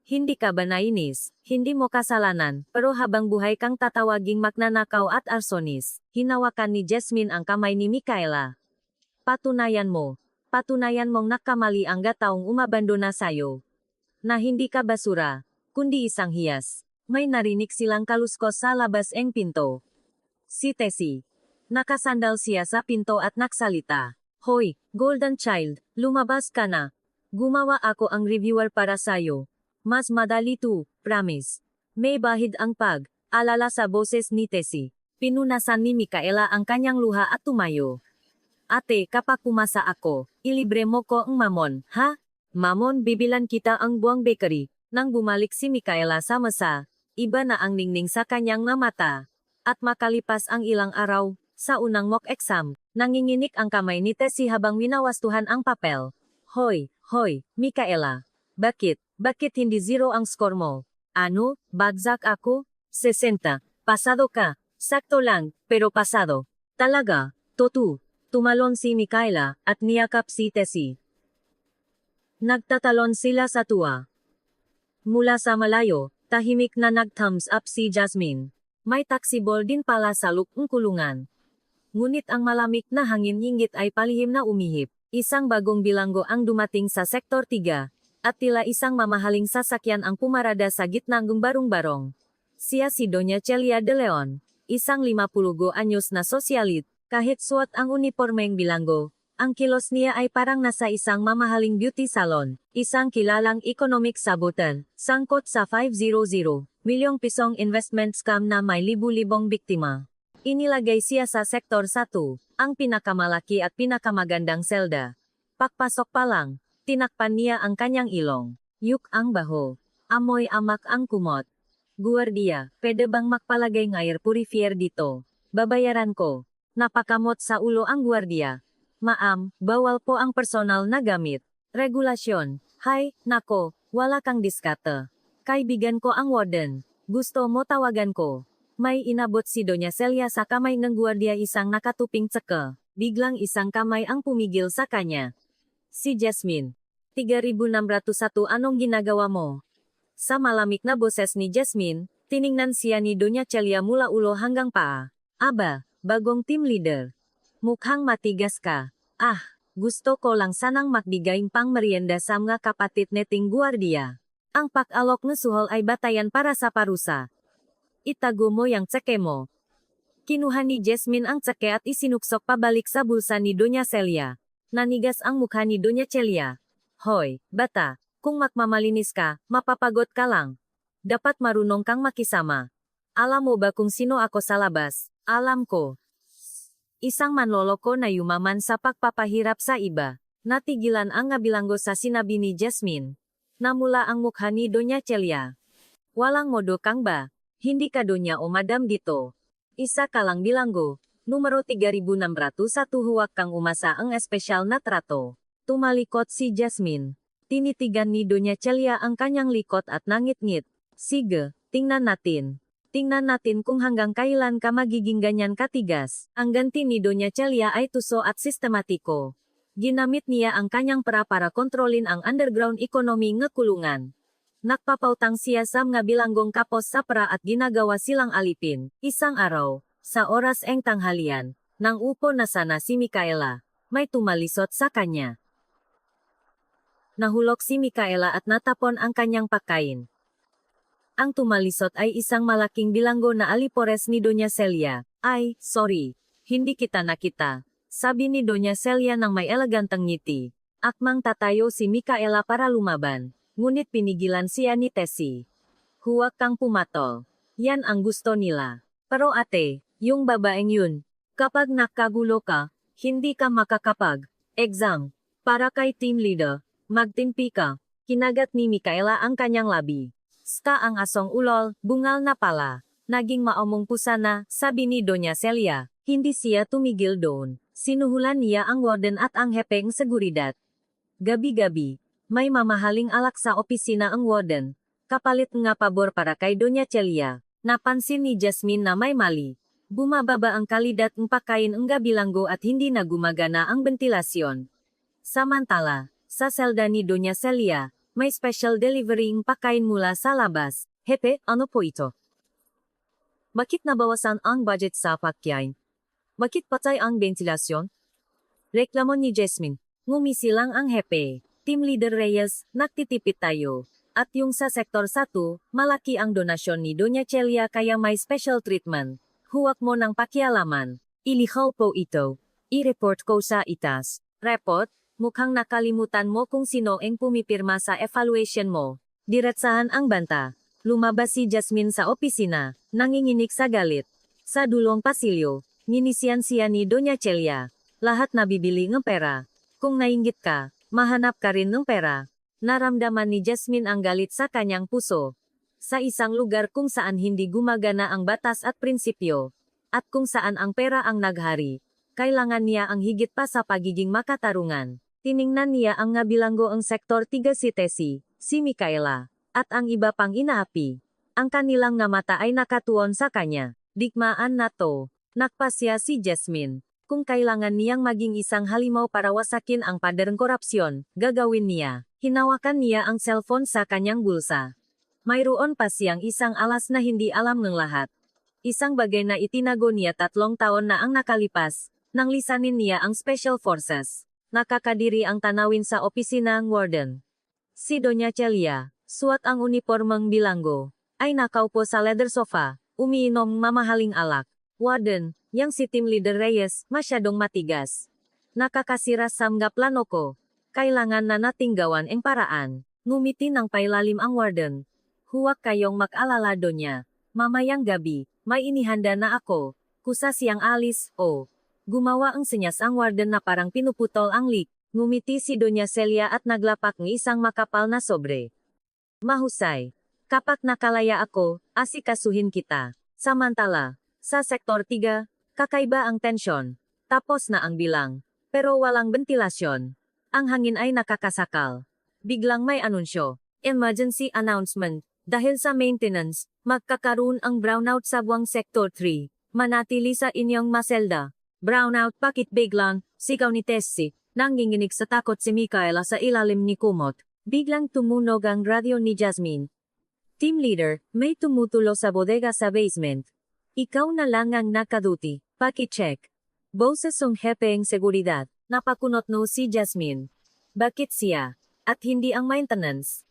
S1: Hindi ka ba nainis? Hindi mo kasalanan, pero habang buhay kang tatawaging magnanakaw at arsonis. Hinawakan ni Jasmine ang kamay ni Micaela. Patunayan mong nakamali ang gataong umabandona sayo. Na hindi ka basura, kundi isang hiyas. May narinig silang kaluskos sa labas ng pinto. Si Tessie. Nakasandal siya sa pinto at nagsalita. Hoy, Golden Child, lumabas ka na. Gumawa ako ang reviewer para sayo. Mas madali to, promise. May bahid ang alala sa boses ni Tessie. Pinunasan ni Micaela ang kanyang luha at tumayo. Ate, kapag pumasa ako, ilibre mo ko ang mamon, ha? Mamon, bibilan kita ang buwang bakery. Nang bumalik si Micaela sa mesa, iba na ang ningning sa kanyang mga mata. At makalipas ang ilang araw, sa unang mock exam, nanginginig ang kamay ni Tessie habang winawastuhan ang papel. Hoy, Micaela. Bakit hindi zero ang score mo? Ano, bagsak ako? 60. Pasado ka. Sakto lang, pero pasado. Talaga, Totu. Tumalon si Micaela, at niyakap si Tessie. Nagtatalon sila sa tuwa. Mula sa malayo, tahimik na nag-thumbs up si Jasmine. May taxibol din pala sa loob ng kulungan. Ngunit ang malamig na hangin hingit ay palihim na umihip. Isang bagong bilanggo ang dumating sa Sektor 3, at tila isang mamahaling sasakyan ang pumarada sa gitna ng barong-barong. Siya si Doña Celia de Leon, isang 50 anyos na sosyalit, kahit suot ang unipormeng bilanggo. Ang kilos niya ay parang nasa isang mamahaling beauty salon, isang kilalang economic saboteur, sangkot sa 500 milyong pisong investment scam na may libu-libong biktima. Inilagay siya sa Sektor 1, ang pinakamalaki at pinakamagandang selda. Pagpasok pa lang, tinakpan niya ang kanyang ilong. Yuk ang baho. Amoy amak ang kumot. Guardia, pwede bang magpalagay ng air purifier dito? Babayaran ko. Napakamot sa ulo ang guardia. Ma'am, bawal po ang personal na gamit. Regulasyon. Hay, nako, wala kang diskata. Kaibigan ko ang warden. Gusto mo tawagan ko? May inabot si Doña Celia sa kamay ng guardia, isang nakatuping tsaka. Biglang isang kamay ang pumigil sa kanya. Si Jasmine. 3601, anong ginagawa mo? Sa malamig na boses ni Jasmine, tiningnan siya ni Doña Celia mula ulo hanggang paa. Aba, bagong team leader. Mukhang matigas ka. Ah, gusto ko lang sanang magbigay pang merienda sa mga kapatid neting guardia. Ang pag-alok ng suhol ay batayan para sa parusa. Itago mo yang tseke mo. Kinuha ni Jasmine ang tseke at isinuksok pabalik sa bulsa ni Doña Celia. Nanigas ang mukha ni Doña Celia. Hoy, bata, kung magmamalinis ka, mapapagod ka lang. Dapat marunong kang makisama. Alam mo ba kung sino ako sa labas? Alam ko. Isang manloloko na yumaman sa pagpapahirap sa iba. Natigilan ang ngabilanggo sa sinabi ni Jasmine. Namula ang mukha ni Doña Celia. Walang modo kang ba? Hindi ka Doña o Madam dito. Isa ka lang bilanggo. Numero 3601, huwag kang umasa ang espesyal na trato. Tumalikot si Jasmine. Tinitigan ni Doña Celia ang kanyang likot at nangit-ngit. Sige, tingnan natin. Tingnan natin kung hanggang kailan ka magiging ganyan katigas. Ang ganti ni Doña Celia ay tuso at sistematiko. Ginamit niya ang kanyang para kontrolin ang underground economy ng kulungan. Nagpapautang siya sa mga bilanggong kapos sa pra at ginagawa silang alipin. Isang araw, sa oras ng tanghalian, nang upo na sana si Micaela, may tumalisot sa kanya. Nahulog si Mikaela at natapon ang kanyang pagkain. Ang tumalisot ay isang malaking bilanggo na alipores ni Doña Celia. Ay, sorry. Hindi kita nakita. Sabi ni Doña Celia ng may elegantang ngiti. Akmang tatayo si Mikaela para lumaban. Ngunit pinigilan siya ni Tessie. Huwag kang pumatol. Yan ang gusto nila. Pero ate, yung babaeng yun. Kapag nakagulo ka, hindi ka makakapag-exam. Para kay team leader, magtimpi ka. Kinagat ni Mikaela ang kanyang labi. Ska ang asong ulol, bungal na pala. Naging maomong pusa na, sabi ni Doña Celia. Hindi siya tumigil doon. Sinuhulan niya ang warden at ang hepeng seguridad. Gabi-gabi, may mamahaling alak sa opisina ang warden. Kapalit nga pabor para kay Doña Celia. Napansin ni Jasmine na may mali. Bumababa ang kalidad ng pagkain ng gabilanggo at hindi na gumagana ang ventilasyon. Samantala, sa selda ni Doña Celia, may special delivery ng pagkain mula sa labas. Hepe, ano po ito? Bakit nabawasan ang budget sa pagkain? Bakit patay ang ventilasyon? Reklamo ni Jasmine. Ngumisi lang ang hepe. Team Leader Reyes, nagtitipid tayo. At yung sa Sektor 1, malaki ang donasyon ni Doña Celia kaya may special treatment. Huwag mo ng pakialaman. Ilihaw po ito. I-report ko sa itaas. Report? Mukhang nakalimutan mo kung sino ang pumipirma sa evaluation mo. Diretsahan ang banta. Lumabas si Jasmine sa opisina, nanginginig sa galit. Sa dulong pasilyo, nginisian siya ni Doña Celia. Lahat nabibili ng pera. Kung nainggit ka, mahanap ka rin ng pera. Naramdaman ni Jasmine ang galit sa kanyang puso. Sa isang lugar kung saan hindi gumagana ang batas at prinsipyo, at kung saan ang pera ang naghari, kailangan niya ang higit pa sa pagiging makatarungan. Tiningnan niya ang ngabilanggo ang Sektor 3 si Tessie, si Mikaela, at ang iba pang inaapi. Ang kanilang nga mata ay nakatuon sa kanya. Digmaan na to. Nakpasya si Jasmine. Kung kailangan niyang maging isang halimaw para wasakin ang pader ng korupsyon, gagawin niya. Hinawakan niya ang cellphone sa kanyang bulsa. Mayroon pa siyang isang alas na hindi alam ng lahat. Isang bagay na itinago niya 3 taon na ang nakalipas, nang lisanin niya ang Special Forces. Nakakadiri ang tanawin sa opisina ng warden. Si Doña Celia, suot ang unipormeng bilanggo, ay nakaupo sa leather sofa, umiinom mamahaling alak. Warden, yang si Team Leader Reyes, masyadong matigas. Nakakasira sa mga plano ko. Kailangan na nating gawan ang paraan. Ngumiti ng pailalim ang warden. Huwag kayong mag-alala Donya. Mamayang gabi, may inihanda na ako. Kusa siyang alis, o. Gumawa ang senyas ang warden na parang pinuputol ang leak. Ngumiti si Doña Celia at naglapak ng isang makapal na sobre. Mahusay. Kapag nakalaya ako, asikasuhin kita. Samantala, sa Sektor 3, kakaiba ang tensyon. Tapos na ang bilang. Pero walang ventilasyon. Ang hangin ay nakakasakal. Biglang may anunsyo. Emergency announcement. Dahil sa maintenance, magkakaroon ang brownout sa buwang Sektor 3. Manatili sa inyong maselda. Brownout bakit biglang, sigaw ni Tessie. Nanginginig sa takot si Mikaela sa ilalim ni kumot. Biglang tumunog ang radyo ni Jasmine. Team Leader, may tumutulo sa bodega sa basement. Ikaw na lang ang nakaduty, paki-check. Boses ng hepeng seguridad, napakunot no si Jasmine. Bakit siya? At hindi ang maintenance?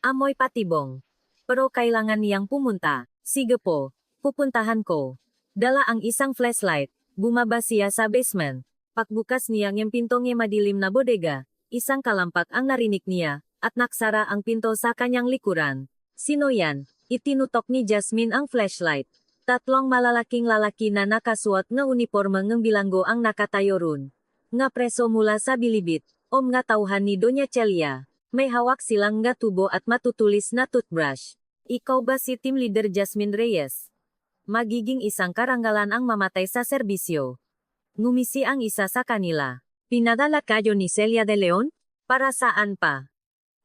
S1: Amoy patibong. Pero kailangan niyang pumunta. Sige po, pupuntahan ko. Dala ang isang flashlight, bumaba siya sa basement. Pagbukas niya ng pinto ng madilim na bodega, isang kalampak ang narinig niya, at naksara ang pinto sa kanyang likuran. Sino yan? Itinutok ni Jasmine ang flashlight. 3 malalaking lalaki na nakasuot ng uniporme ng bilanggo ang nakatayo ron. Nga preso mula sa bilibit, o mga tauhan ni Doña Celia. May hawak silang nga tubo at matutulis na toothbrush. Ikaw ba si Team Leader Jasmine Reyes? Magiging isang karangalan ang mamatay sa serbisyo. Ngumisi ang isa sa kanila. Pinadala kayo ni Celia de Leon? Para saan pa?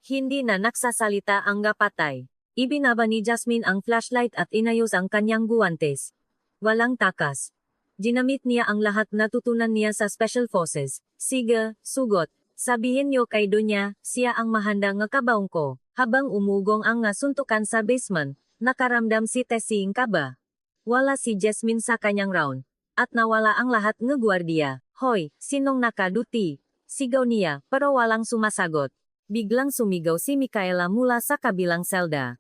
S1: Hindi na nagsasalita ang gapatay. Ibinaba ni Jasmine ang flashlight at inayos ang kanyang guwantes. Walang takas. Ginamit niya ang lahat na tutunan niya sa Special Forces. Sige, sugot. Sabihin niyo kay Donya, siya ang mahanda nga kabaong ko. Habang umugong ang nga suntukan sa basement, nakaramdam si Tessie ng kaba. Wala si Jasmine sa kanyang round. At nawala ang lahat ng gwardiya. Hoy, sinong nakaduty? Sigaw niya, pero walang sumasagot. Biglang sumigaw si Micaela mula sa kabilang selda.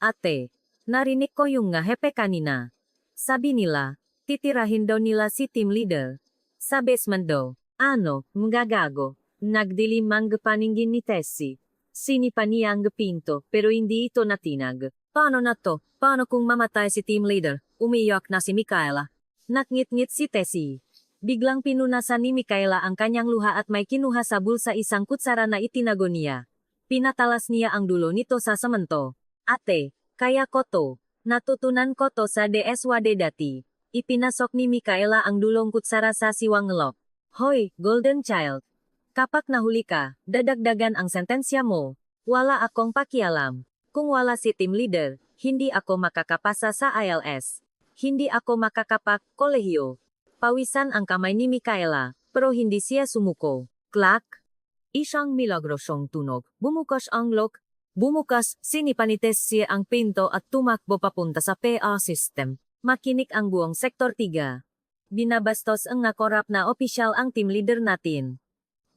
S1: Ate, narinig ko yung ngahepe kanina. Sabi nila, titirahin daw nila si team leader. Sa basement daw. Ano, magagago. Nagdilim ang paningin ni Tessie. Sinipa niya ang pinto, pero hindi ito natinag. Paano na to? Paano kung mamatay si team leader? Umiyak na si Micaela. Nakngit-ngit si Tessie. Biglang pinunasan ni Micaela ang kanyang luha at may kinuha sa bulsa isang kutsara na itinago niya. Pinatalas niya ang dulo nito sa semento. Ate, kaya ko to. Natutunan ko to sa DSWD dati. Ipinasok ni Micaela ang dulong kutsara sa siwang lock. Hoy, Golden Child. Kapag nahuli ka, dadagdagan ang sentensya mo. Wala akong pakialam. Kung wala si team leader, hindi ako makakapasa sa ILS. Hindi ako makakapak kolehiyo. Pawisan ang kamay ni Micaela, pero hindi siya sumuko. Clack! Isang milagrosyong tunog. Bumukas ang lock. Bumukas, sinipanites siya ang pinto at tumakbo papunta sa PA system. Makinig ang buong Sektor 3. Binabastos ang nakorap na opisyal ang team leader natin.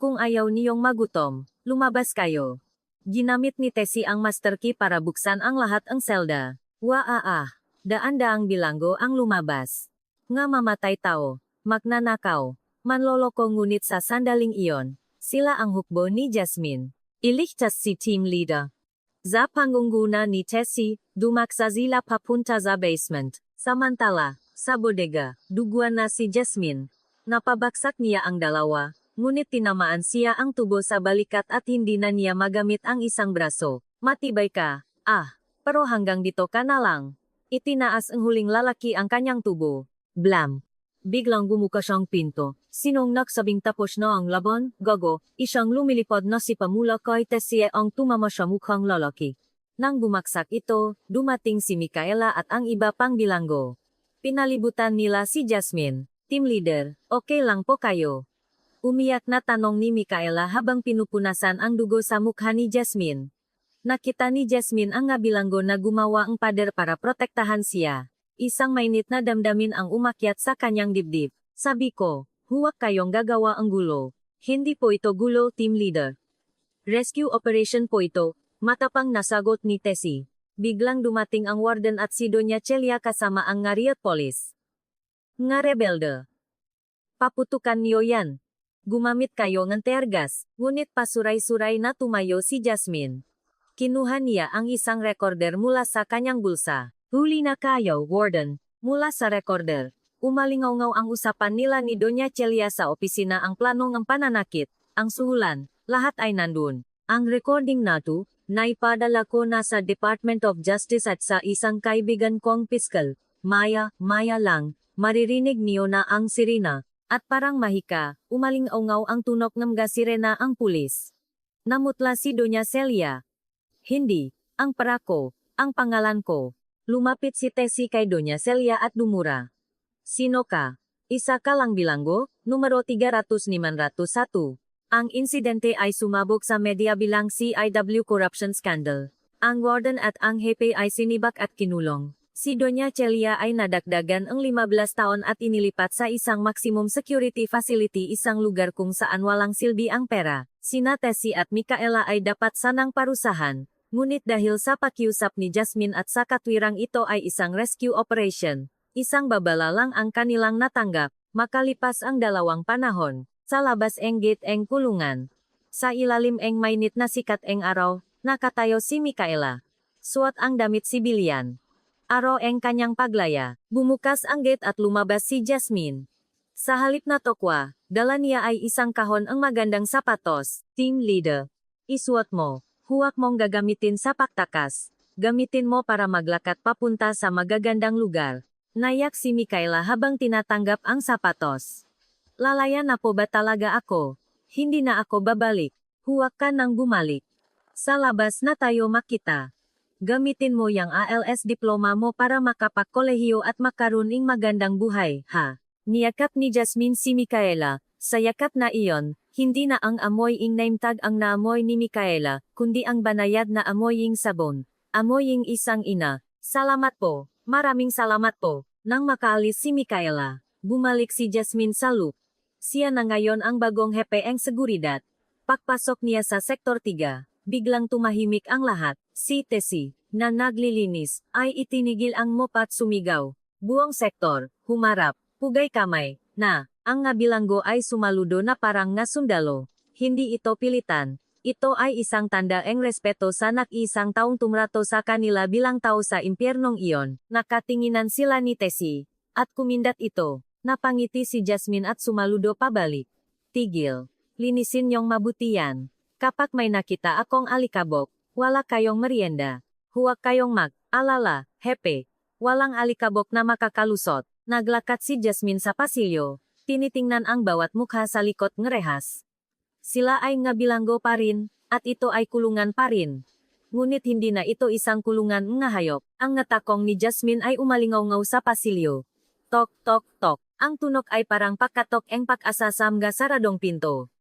S1: Kung ayaw niyong magutom, lumabas kayo. Ginamit ni Tessie ang master key para buksan ang lahat ang selda. Daan-daang bilanggo ang lumabas. Nga mamatay tao, magnanakaw, manloloko ngunit sa sandaling iyon, sila ang hukbo ni Jasmine. Iligtas si team leader. Sa pangunguna ni Tessie, dumaksa sila papunta sa basement. Samantala, sa bodega, duguan na si Jasmine. Napabaksak niya ang dalawa, ngunit tinamaan siya ang tubo sa balikat at hindi na niya magamit ang isang braso. Matibay ka, pero hanggang dito ka na lang. Itinaas ang huling lalaki ang kanyang tubo. Blam! Biglang bumukas ang pinto. Sinong nagsabing tapos na ang laban? Gago, isang lumilipad na si Pamula kay Tessie ang tumama sa mukhang lalaki. Nang bumaksak ito, dumating si Micaela at ang iba pang bilanggo. Pinalibutan nila si Jasmine. Team leader, okay lang po kayo? Umiyak na tanong ni Micaela habang pinupunasan ang dugo sa mukha ni Jasmine. Nakita ni Jasmine ang bilanggo na gumawa ang pader para protektahan siya. Isang mainit na damdamin ang umakyat sa kanyang dibdib. Sabi ko, huwag kayong gagawa ang gulo. Hindi po ito gulo, team leader. Rescue operation po ito, matapang nasagot ni Tessie. Biglang dumating ang warden at si Doña Celia kasama ang Ngariat Police. Nga rebelde. Paputukan niyo yan. Gumamit kayo ng tear gas, ngunit pasuray-suray na tumayo si Jasmine. Kinuha niya ang isang recorder mula sa kanyang bulsa. Huli na kayo, warden. Mula sa recorder, umalingaw-ngaw ang usapan nila ni Doña Celia sa opisina ang plano ng pananakit, ang suhulan, lahat ay nandun. Ang recording na to, naipadala ko na sa Department of Justice at sa isang kaibigan kong piskal. Maya lang, maririnig niyo na ang sirena. At parang mahika, umalingaw-ngaw ang tunok ng sirena ang pulis. Namutla si Doña Celia. Hindi, ang parako, ang pangalan ko. Lumapit si Tessie kay Doña Celia at dumura. Sino ka? Isa ka lang bilanggo, numero 300-901. Ang insidente ay sumabog sa media bilang CIW corruption scandal. Ang warden at ang hepe ay sinibak at kinulong. Si Doña Celia ay nadagdagan ang 15 taon at inilipat sa isang maximum security facility, isang lugar kung saan walang silbi ang pera. Sina Tessie at Micaela ay dapat sanang parusahan. Ngunit dahil sa pakiusap ni Jasmine at sa katwirang ito ay isang rescue operation, isang babala lang ang kanilang natanggap, makalipas ang 2 panahon. Sa labas eng gate eng kulungan. Sa ilalim eng mainit na sikat eng araw, nakatayo si Micaela. Suot ang damit sibilyan. Araw eng kanyang paglaya, bumukas ang gate at lumabas si Jasmine. Sa halip na tokwa, dala niya ay isang kahon ang magandang sapatos. Team leader, isuot mo. Huwag mong gagamitin sa paktakas. Gamitin mo para maglakad papunta sa magagandang lugar. Nayak si Micaela habang tinatanggap ang sapatos. Lalaya na po ba talaga ako? Hindi na ako babalik. Huwag ka nang bumalik. Sa labas na tayo makita. Gamitin mo yang ALS diploma mo para makapagkolehiyo at makaruning magandang buhay, ha? Niyakap ni Jasmine si Micaela. Sa yakap na iyon, hindi na ang amoying naimtag ang naamoy ni Micaela, kundi ang banayad na amoying sabon. Amoying isang ina. Salamat po, maraming salamat po. Nang makaalis si Micaela, bumalik si Jasmine sa loop. Siya na ngayon ang bagong hepe ng seguridad. Pagpasok niya sa sektor 3, biglang tumahimik ang lahat. Si Tessie, na naglilinis, ay itinigil ang mop at sumigaw. Buong sektor, humarap, pugay kamay, na, ang nga bilanggo ay sumaludo na parang nga sundalo. Hindi ito pilitan. Ito ay isang tanda ng respeto sa nag-iisang taong tumrato sa kanila bilang tao sa impyernong iyon. Nakatinginan sila ni Tessie, at kumindat ito. Napangiti si Jasmine at sumaludo pabalik. Tigil. Linisin niyong mabuti yan. Kapag may nakita akong alikabok, wala kayong merienda. Huwag kayong mag-alala, hepe. Walang alikabok na makakalusot. Naglakad si Jasmine sa pasilyo. Tinitingnan ang bawat mukha sa likod ng rehas. Sila ay nga bilanggo pa rin, at ito ay kulungan pa rin. Ngunit hindi na ito isang kulungan nga hayop. Ang natakong ni Jasmine ay umalingaw-ngaw sa pasilyo. Tok, tok, tok. Ang tunok ay parang pagkatok ng pag-asasam nga saradong pinto.